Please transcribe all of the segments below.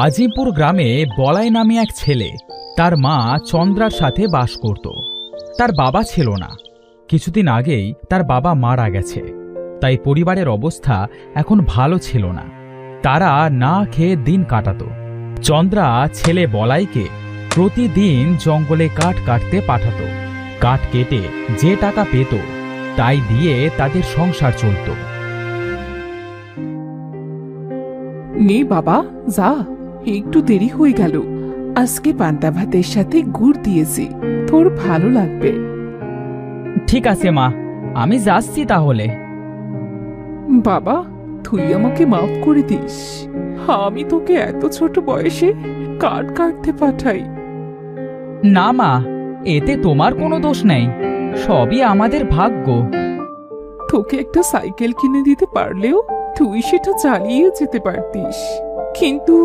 আজিমপুর গ্রামে বলাই নামে এক ছেলে তার মা চন্দ্রার সাথে বাস করত। তার বাবা ছিল না। কিছুদিন আগেই তার বাবা মারা গেছে, তাই পরিবারের অবস্থা এখন ভালো ছিল না। তারা না খেয়ে দিন কাটাত। চন্দ্রা ছেলে বলাইকে প্রতিদিন জঙ্গলে কাঠ কাটতে পাঠাতো। কাঠ কেটে যে টাকা পেত তাই দিয়ে তাদের সংসার চলত। নে বাবা যা, একটু দেরি হয়ে গেল। আজকে পান্তা ভাতের সাথে গুড় দিয়েছি, তোর ভালো লাগবে। ঠিক আছে মা, আমি যাচ্ছি তাহলে। বাবা তুই আমাকে মাফ করে দিস, আমি তোকে এত ছোট বয়সে কাঠ কাটতে পাঠাই। না মা, এতে তোমার কোনো দোষ নেই, সবই আমাদের ভাগ্য। তোকে একটা সাইকেল কিনে দিতে পারলেও তুই সেটা চালিয়ে যেতে পারতিস, কিন্তু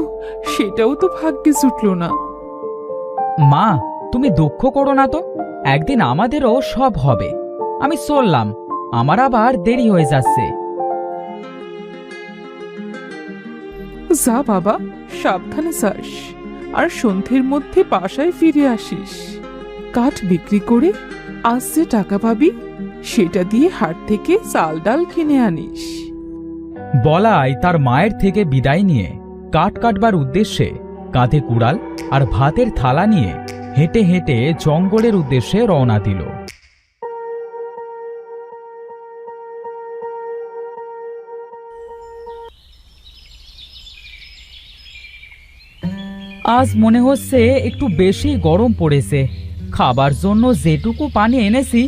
সেটাও তো ভাগ্যে জুটলো না। মা, তুমি দুঃখ করো না তো, একদিন আমাদেরও সব হবে। আমি চললাম, আমার আবার দেরি হয়ে যাচ্ছে। যা বাবা, সাবধানে যাস, আর সন্ধ্যের মধ্যে বাসায় ফিরে আসিস। কাঠ বিক্রি করে আজ যে টাকা পাবি সেটা দিয়ে হাট থেকে চাল ডাল কিনে আনিস। বলাই তার মায়ের থেকে বিদায় নিয়ে কাঠ কাটবার উদ্দেশ্যে কাঁধে কুড়াল আর ভাতের থালা নিয়ে হেঁটে হেঁটে জঙ্গলের উদ্দেশ্যে রওনা দিল। আজ মনে হচ্ছে একটু বেশি গরম পড়েছে। খাবার জন্য যেটুকু পানি এনেছি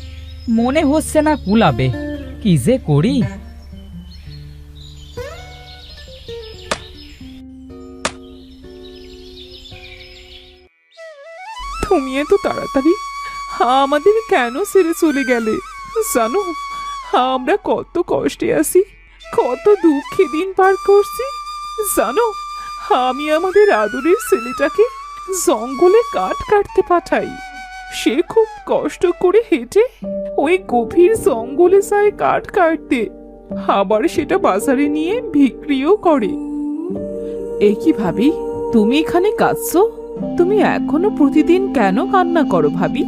মনে হচ্ছে না কুলাবে। কি যে করি। তুমি এত তাড়াতাড়ি আমাদের কেন ছেড়ে চলে গেলে? জানো আমরা কত কষ্টে আছি, কত দুঃখে দিন পার করছি। জানো আমি আমাদের আদরের ছেলেটাকে জঙ্গলে কাঠ কাটতে পাঠাই। সে খুব কষ্ট করে হেঁটে ওই গভীর জঙ্গলে যায় কাঠ কাটতে, আবার সেটা বাজারে নিয়ে বিক্রিও করে। এই কি ভাবি, তুমি এখানে কাঁদছো? তুমি এখনো প্রতিদিন কেন কান্না করো ভাবি?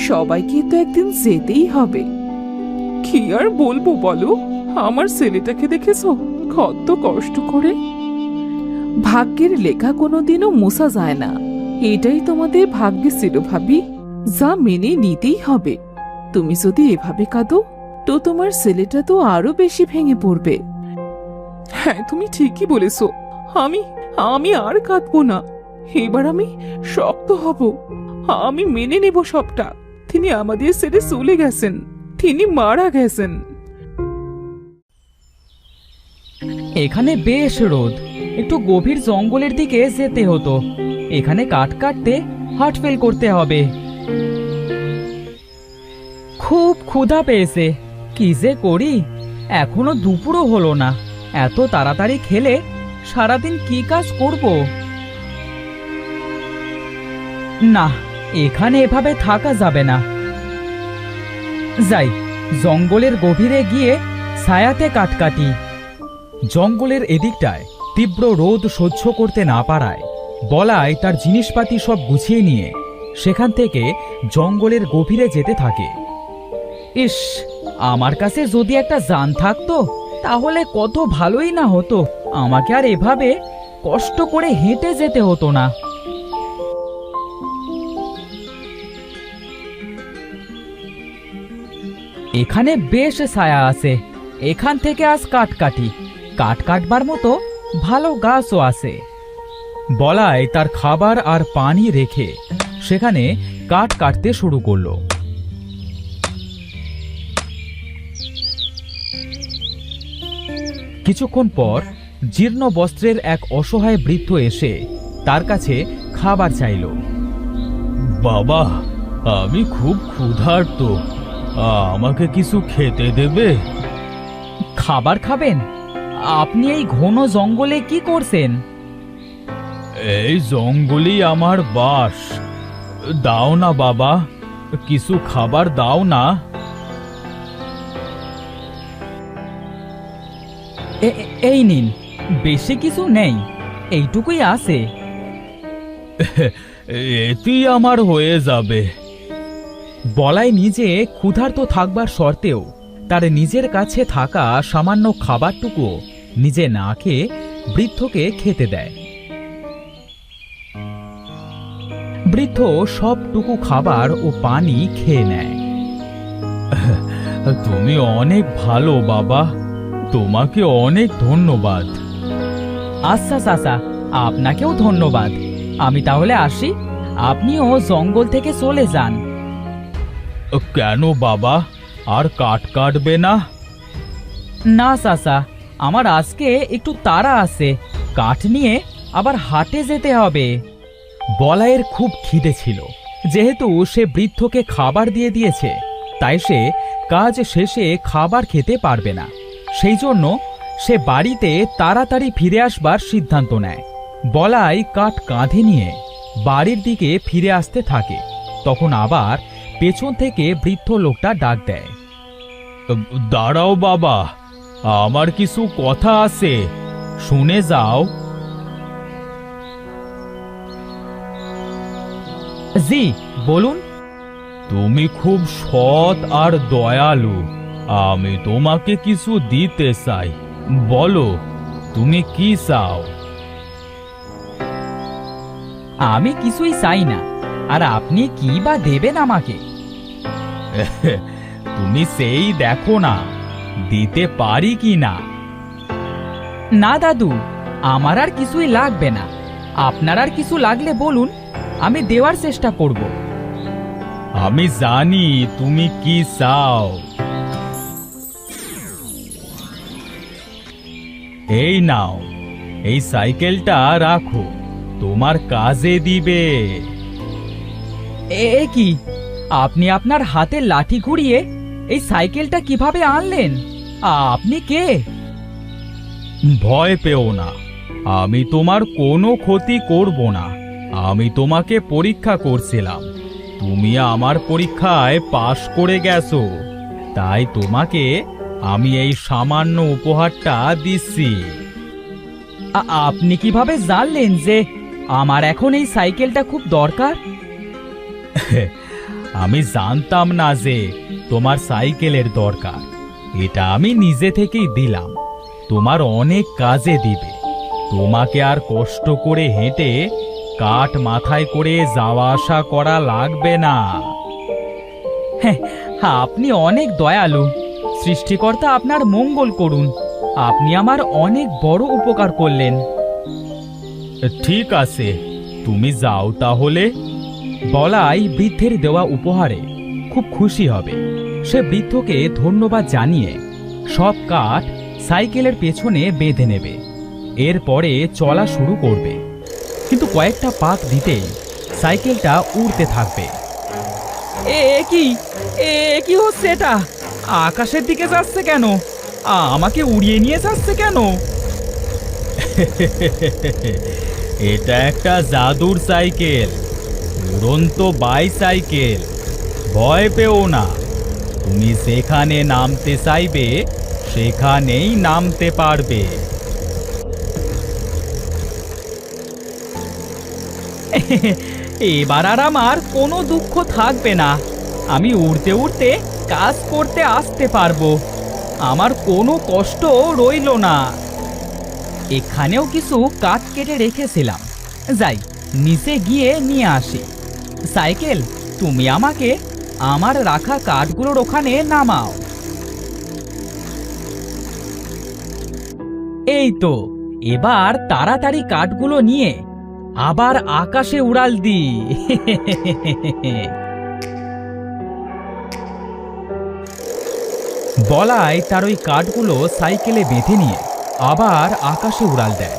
সবাইকে তো একদিন যেতেই হবে। কি আর বলবো বলো, আমার ছেলেটাকে দেখেছো কত কষ্ট করে। ভাগ্যের লেখা কোনোদিনও মোছা যায় না, এটাই তোমাদের ভাগ্যে ছিল ভাবি, যা মেনে নিতেই হবে। তুমি যদি এভাবে কাঁদো তো তোমার ছেলেটা তো আরো বেশি ভেঙে পড়বে। হ্যাঁ তুমি ঠিকই বলেছো, আমি আমি আর কাঁদবো না। এবার আমি শক্ত হব, আমি মেনে নেব সবটা। তিনি আমাদের ছেড়ে চলে গেছেন, তিনি মারা গেছেন। এখানে বেশ রোদ, একটু গভীর জঙ্গলের দিকে যেতে হতো। এখানে কাঠ কাটতে হার্ট ফেল করতে হবে। খুব ক্ষুধা পেয়েছে, কি যে করি। এখনো দুপুরও হলো না, এত তাড়াতাড়ি খেলে সারাদিন কি কাজ করব? না, এখানে এভাবে থাকা যাবে না। যাই, জঙ্গলের গভীরে গিয়ে ছায়াতে কাঠ কাটি। জঙ্গলের এদিকটায় তীব্র রোদ সহ্য করতে না পারায় বলাই তার জিনিসপাতি সব গুছিয়ে নিয়ে সেখান থেকে জঙ্গলের গভীরে যেতে থাকে। ইস, আমার কাছে যদি একটা যান থাকতো তাহলে কত ভালোই না হতো। আমাকে আর এভাবে কষ্ট করে হেঁটে যেতে হতো না। এখানে বেশ ছায়া আছে, এখান থেকে আজ কাঠ কাটি। কাঠ কাটবার মতো ভালো গাছও আছে। বলাই তার খাবার আর পানি রেখে সেখানে কাঠ কাটতে শুরু করলো। কিছুক্ষণ পর জীর্ণ বস্ত্রের এক অসহায় বৃদ্ধ এসে তার কাছে খাবার চাইল। বাবা, আমি খুব ক্ষুধার্ত, আমাকে কিছু খেতে দেবে? খাবার খাবেন? আপনি এই ঘন জঙ্গলে কি করছেন? এই জঙ্গলই আমার বাস। দাও না বাবা, কিছু খাবার দাও না। এই নিন, বেশি কিছু নেই, এইটুকুই আছে। এতেই আমার হয়ে যাবে। বলাই নিজে ক্ষুধার্ত থাকবার শর্তেও তার নিজের কাছে থাকা সামান্য খাবারটুকু নিজে না খেয়ে বৃদ্ধকে খেতে দেয়। বৃদ্ধ সবটুকু খাবার ও পানি খেয়ে নেয়। তুমি অনেক ভালো বাবা, তোমাকে অনেক ধন্যবাদ। আচ্ছা চাচা, আপনাকেও ধন্যবাদ। আমি তাহলে আসি, আপনিও জঙ্গল থেকে চলে যান। কেন বাবা, আর কাঠ কাটবে না? না চাচা, আমার আজকে একটু তাড়া আছে, কাঠ নিয়ে আবার হাটে যেতে হবে। বলাইয়ের খুব খিদে ছিল, যেহেতু সে বৃদ্ধকে খাবার দিয়ে দিয়েছে, তাই সে কাজ শেষে খাবার খেতে পারবে না। সেই জন্য সে বাড়িতে তাড়াতাড়ি ফিরে আসবার সিদ্ধান্ত নেয়। বলাই কাঠ কাঁধে নিয়ে বাড়ির দিকে ফিরে আসতে থাকে। তখন আবার পেছন থেকে বৃদ্ধ লোকটা ডাক দেয়। দাঁড়াও বাবা, আমার কিছু কথা আছে, শুনে যাও। জি বলুন। তুমি খুব সৎ আর দয়ালু, আমি তোমাকে কিছু দিতে চাই, বলো তুমি কি চাও? আমি কিছুই চাই না, আর আপনি কি বা দেবেন আমাকে? তুমি সেই দেখো না, দিতে পারি কি না। না দাদু, আমার আর কিছুই লাগবে না। আপনার আর কিছু লাগলে বলুন, আমি দেওয়ার চেষ্টা করব। আমি জানি তুমি কি চাও। এই নাও, এই সাইকেলটা রাখো, তোমার কাজে দিবে। এ কি, আপনি আপনার হাতে লাঠি ঘুরিয়ে এই সাইকেলটা কিভাবে আনলেন? আপনি কে? ভয় পেও না, আমি তোমার কোনো ক্ষতি করব না। আমি তোমাকে পরীক্ষা করছিলাম, তুমি আমার পরীক্ষায় পাশ করে গেছো, তাই তোমাকে আমি এই সামান্য উপহারটা দিচ্ছি। আপনি কিভাবে জানলেন যে আমার এখন এই সাইকেলটা খুব দরকার? আমি জানতাম না যে তোমার সাইকেলের দরকার, এটা আমি নিজে থেকেই দিলাম, তোমার অনেক কাজে দিবে। তোমাকে আর কষ্ট করে হেঁটে কাঠ মাথায় করে যাওয়া আসা করা লাগবে না। হ্যাঁ, আপনি অনেক দয়ালু। সৃষ্টিকর্তা আপনার মঙ্গল করুন। আপনি আমার অনেক বড় উপকার করলেন। ঠিক আছে, তুমি যাও তাহলে। বলাই বৃদ্ধের দেওয়া উপহারে খুব খুশি হবে। সে বৃদ্ধকে ধন্যবাদ জানিয়ে সব কাঠ সাইকেলের পেছনে বেঁধে নেবে। এরপরে চলা শুরু করবে, কিন্তু কয়েকটা পাক দিতেই সাইকেলটা উড়তে থাকবে। এ কি, এ কি হচ্ছে? এটা আকাশের দিকে যাচ্ছে কেন? আমাকে উড়িয়ে নিয়ে যাচ্ছে কেন? এটা একটা জাদুর সাইকেল, উড়ন্ত বাইসাইকেল। ভয় পেও না, তুমি যেখানে নামতে চাইবে সেখানেই নামতে পারবে। এবার আর আমার কোনো দুঃখ থাকবে না। আমি উড়তে উড়তে কাজ করতে আসতে পারবো। আমার কোনো কষ্ট রইল না। এখানেও কিছু কাঠ কেটে রেখেছিলাম, যাই নিচে গিয়ে নিয়ে আসি। সাইকেল, তুমি আমাকে আমার রাখা কাঠগুলোর ওখানে নামাও। এই তো, এবার তাড়াতাড়ি কাঠগুলো নিয়ে আবার আকাশে উড়াল দি। বলাই তার ওই কাঠগুলো সাইকেলে বেঁধে নিয়ে আবার আকাশে উড়াল দেয়।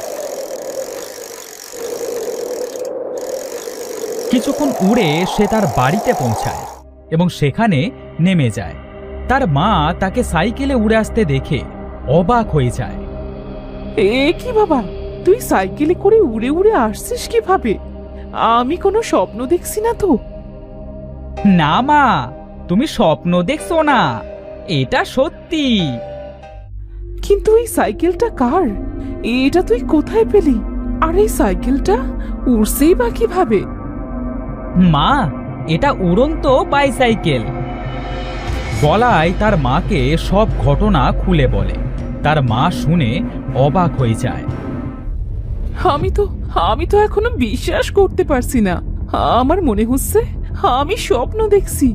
কিছুক্ষণ উড়ে সে তার বাড়িতে পৌঁছায় এবং সেখানে নেমে যায়। তার মা তাকে সাইকেলে উড়ে আসতে দেখে অবাক হয়ে যায়। এ কি বাবা, তুই সাইকেলে করে উড়ে উড়ে আসছিস কিভাবে? আমি কোনো স্বপ্ন দেখছি না তো? না মা, তুমি স্বপ্ন দেখছো না, এটা সত্যি। কিন্তু এই সাইকেলটা কার? এটা তুই কোথায় পেলি? আর এই সাইকেলটা উড়ছেই বা কিভাবে? মা, এটা উড়ন্ত বাইসাইকেল। বলাই তার মাকে সব ঘটনা খুলে বলে। তার মা শুনে অবাক হয়ে যায়। আমি তো এখনো বিশ্বাস করতে পারছি না। আমার মনে হচ্ছে আমি স্বপ্ন দেখছি।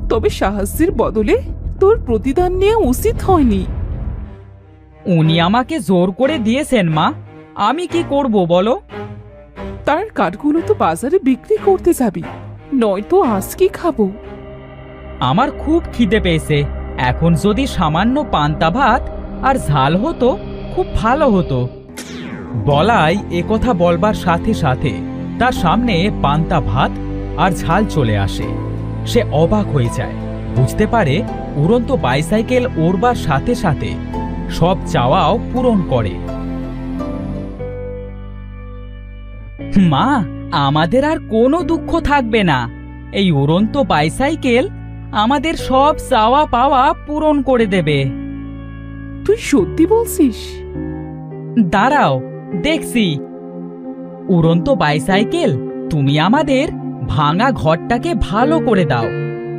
তবে সাহায্যের বদলে তোর প্রতিদান নেওয়া উচিত হয়নি। উনি আমাকে জোর করে দিয়েছেন মা, আমি কি করব বলো? তার কাঠগুলো তো বাজারে বিক্রি করতে যাবি, নয়তো আজ কি খাবো? আমার খুব খিদে পেয়েছে। এখন যদি সামান্য পান্তা ভাত আর ঝাল হতো খুব ভালো হতো। বলাই একথা বলবার সাথে সাথে তার সামনে পান্তা ভাত আর ঝাল চলে আসে। সে অবাক হয়ে যায়, বুঝতে পারে উড়ন্ত বাইসাইকেল ওড়বার সাথে সাথে সব চাওয়াও পূরণ করে। মা, আমাদের আর কোনো দুঃখ থাকবে না। এই উড়ন্ত বাইসাইকেল আমাদের সব চাওয়া পাওয়া পূরণ করে দেবে। তুই সত্যি বলছিস? দাঁড়াও, দেখছি। উড়ন্ত বাইসাইকেল, তুমি আমাদের ভাঙা ঘরটাকে ভালো করে দাও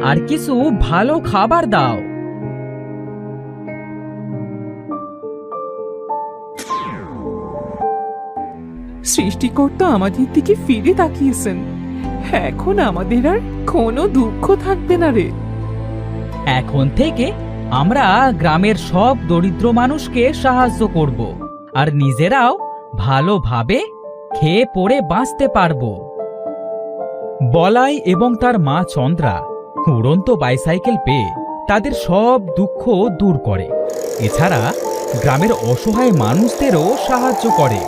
আর কিছু ভালো খাবার দাও। সৃষ্টিকর্তা আমাদের দিকে ফিরে তাকিয়েছেন। এখন আমাদের আর কোনো দুঃখ থাকবে না রে। এখন থেকে আমরা গ্রামের সব দরিদ্র মানুষকে সাহায্য করব আর নিজেরাও ভালোভাবে খেয়ে পড়ে বাঁচতে পারবো। বলাই এবং তার মা চন্দ্রা উড়ন্ত বাইসাইকেল পেয়ে তাদের সব দুঃখ দূর করে। এছাড়া গ্রামের অসহায় মানুষদেরও সাহায্য করে।